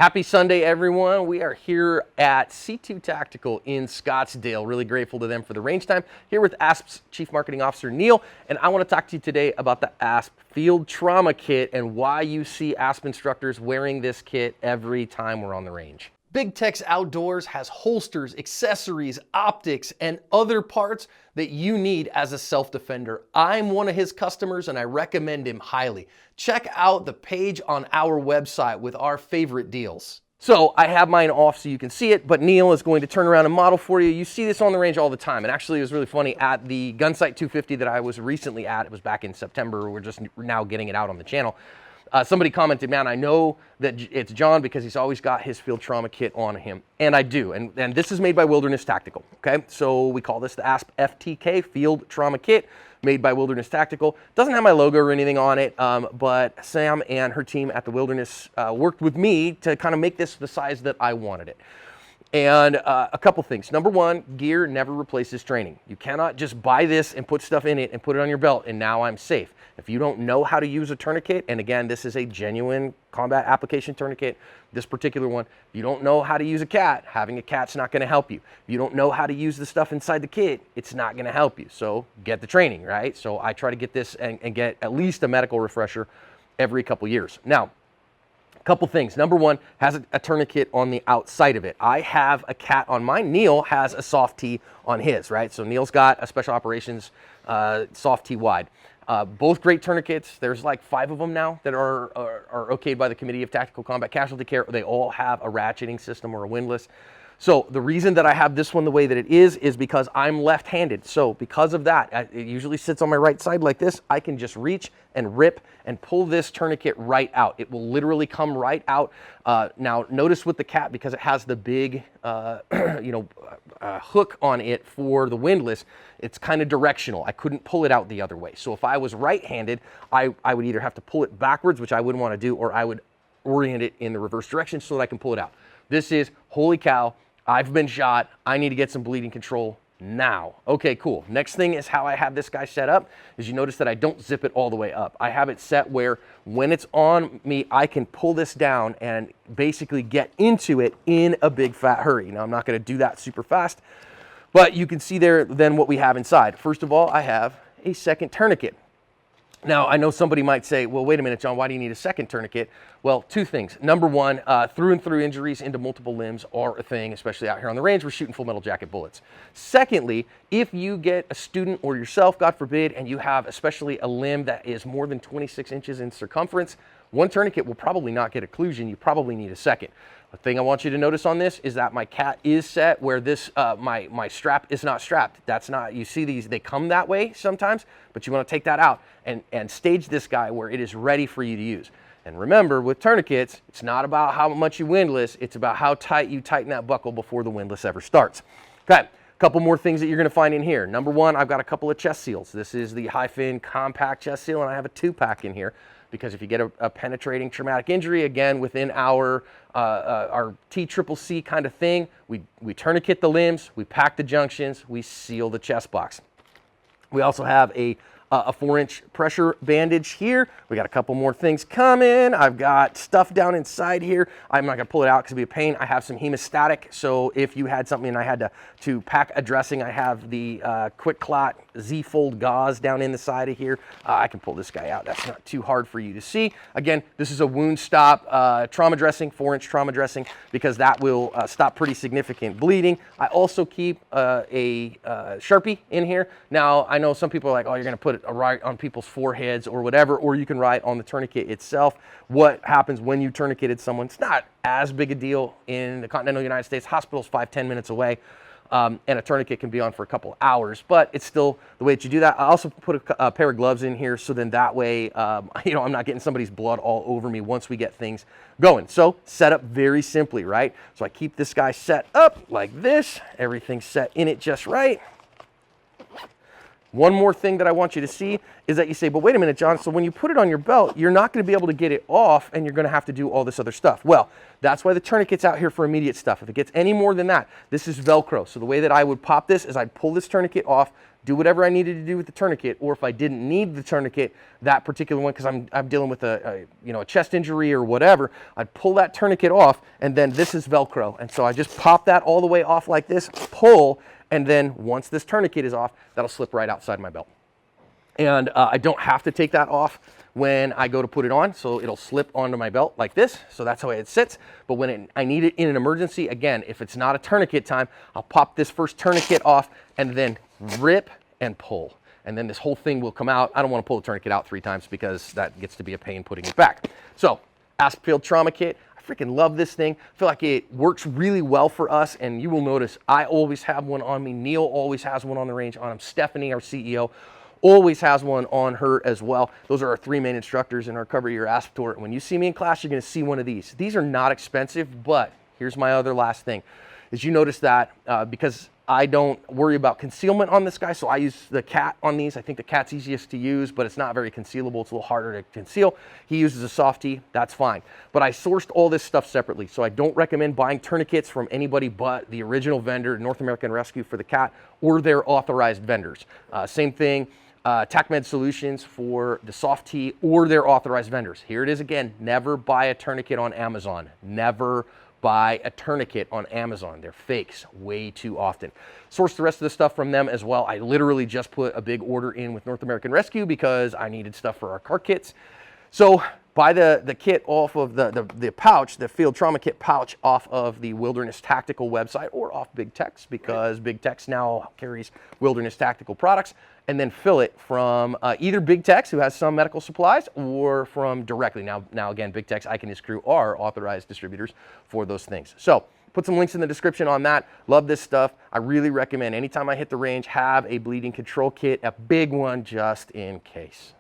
Happy Sunday, everyone. We are here at C2 Tactical in Scottsdale. Really grateful to them for the range time. Here with ASP's Chief Marketing Officer, Neil, and I want to talk to you today about the ASP Field Trauma Kit and why you see ASP instructors wearing this kit every time we're on the range. Big Tex Outdoors has holsters, accessories, optics, and other parts that you need as a self-defender. I'm one of his customers and I recommend him highly. Check out the page on our website with our favorite deals. So I have mine off so you can see it, but Neil is going to turn around and model for you. You see this on the range all the time. And actually it was really funny at the Gunsight 250 that I was recently at. It was back in September. We're just now getting it out on the channel. Somebody commented, man, I know that it's John because he's always got his field trauma kit on him. And I do. And this is made by Wilderness Tactical. Okay. So we call this the ASP FTK Field Trauma Kit made by Wilderness Tactical. Doesn't have my logo or anything on it. But Sam and her team at the Wilderness worked with me to kind of make this the size that I wanted it. And a couple things. Number one, gear never replaces training. You cannot just buy this and put stuff in it and put it on your belt and now I'm safe. If you don't know how to use a tourniquet, and again, this is a genuine combat application tourniquet, this particular one, if you don't know how to use a cat, having a cat's not gonna help you. If you don't know how to use the stuff inside the kit, it's not gonna help you. So get the training, right? So I try to get this and get at least a medical refresher every couple years. Now, couple things. Number one, has a tourniquet on the outside of it. I have a cat on mine. Neil has a soft T on his, right? So Neil's got a special operations soft T wide. Both great tourniquets. There's like 5 of them now that are okayed by the Committee of Tactical Combat Casualty Care. They all have a ratcheting system or a windlass. So the reason that I have this one the way that it is because I'm left-handed. So because of that, it usually sits on my right side like this. I can just reach and rip and pull this tourniquet right out. It will literally come right out. Now notice with the cat, because it has the big hook on it for the windlass, it's kind of directional. I couldn't pull it out the other way. So if I was right-handed, I would either have to pull it backwards, which I wouldn't want to do, or I would orient it in the reverse direction so that I can pull it out. This is, holy cow, I've been shot. I need to get some bleeding control now. Okay, cool. Next thing is how I have this guy set up is you notice that I don't zip it all the way up. I have it set where when it's on me, I can pull this down and basically get into it in a big fat hurry. Now, I'm not going to do that super fast, but you can see there then what we have inside. First of all, I have a second tourniquet. Now, I know somebody might say, well, wait a minute, John, why do you need a second tourniquet? Well, 2 things. Number one, through and through injuries into multiple limbs are a thing, especially out here on the range. We're shooting full metal jacket bullets. Secondly, if you get a student or yourself, God forbid, and you have especially a limb that is more than 26 inches in circumference, 1 tourniquet will probably not get occlusion. You probably need a second. The thing I want you to notice on this is that my cat is set where this, my strap is not strapped. That's not, you see these, they come that way sometimes, but you want to take that out and stage this guy where it is ready for you to use. And remember, with tourniquets, it's not about how much you windlass, it's about how tight you tighten that buckle before the windlass ever starts. Okay, a couple more things that you're going to find in here. Number one, I've got a couple of chest seals. This is the Hi-Fin compact chest seal, and I have a 2-pack in here. Because if you get a penetrating traumatic injury, again, within our TCCC kind of thing, we tourniquet the limbs, we pack the junctions, we seal the chest box. We also have a 4-inch pressure bandage here. We got a couple more things coming. I've got stuff down inside here. I'm not gonna pull it out because it'd be a pain. I have some hemostatic, so if you had something and I had to pack a dressing, I have the Quick Clot Z-Fold gauze down in the side of here. I can pull this guy out. That's not too hard for you to see. Again, this is a wound stop trauma dressing, 4-inch trauma dressing, because that will stop pretty significant bleeding. I also keep a Sharpie in here. Now, I know some people are like, oh, you're gonna put it right on people's foreheads or whatever, or you can write on the tourniquet itself. What happens when you tourniqueted someone? It's not as big a deal in the continental United States. Hospital's 5-10 minutes away, and a tourniquet can be on for a couple hours, but it's still the way that you do that. I also put a pair of gloves in here, so then that way, I'm not getting somebody's blood all over me once we get things going. So set up very simply, right? So I keep this guy set up like this. Everything's set in it just right. One more thing that I want you to see is that you say, but wait a minute, John, so when you put it on your belt, you're not going to be able to get it off and you're going to have to do all this other stuff. Well, that's why the tourniquet's out here for immediate stuff. If it gets any more than that, this is Velcro. So the way that I would pop this is I'd pull this tourniquet off, do whatever I needed to do with the tourniquet, or if I didn't need the tourniquet, that particular one, because I'm dealing with a chest injury or whatever, I'd pull that tourniquet off, and then this is Velcro. And so I just pop that all the way off like this, pull, and then once this tourniquet is off, that'll slip right outside my belt. And I don't have to take that off when I go to put it on, so it'll slip onto my belt like this. So that's how it sits. But when I need it in an emergency, again, if it's not a tourniquet time, I'll pop this first tourniquet off and then rip and pull. And then this whole thing will come out. I don't want to pull the tourniquet out 3 times because that gets to be a pain putting it back. So, ASP Trauma Kit. I freaking love this thing. I feel like it works really well for us, and you will notice I always have one on me. Neil always has one on the range on him. Stephanie, our CEO, always has one on her as well. Those are our 3 main instructors in our Cover Your ASP tour. When you see me in class, you're going to see one of these. These are not expensive, but here's my other last thing. Is you notice that because I don't worry about concealment on this guy, so I use the cat on these. I think the cat's easiest to use, but it's not very concealable. It's a little harder to conceal. He uses a soft tee, that's fine. But I sourced all this stuff separately, so I don't recommend buying tourniquets from anybody but the original vendor, North American Rescue for the cat, or their authorized vendors. Same thing, TacMed Solutions for the soft tee or their authorized vendors. Here it is again, never buy a tourniquet on Amazon. Never buy a tourniquet on Amazon. They're fakes way too often. Source the rest of the stuff from them as well. I literally just put a big order in with North American Rescue because I needed stuff for our car kits. So buy the kit off of the pouch, the Field Trauma Kit pouch off of the Wilderness Tactical website or off Big Tex, because Big Tex now carries Wilderness Tactical products, and then fill it from either Big Tex, who has some medical supplies, or from directly. Now again, Big Tex, Ike and his crew are authorized distributors for those things. So put some links in the description on that. Love this stuff. I really recommend anytime I hit the range, have a bleeding control kit, a big one just in case.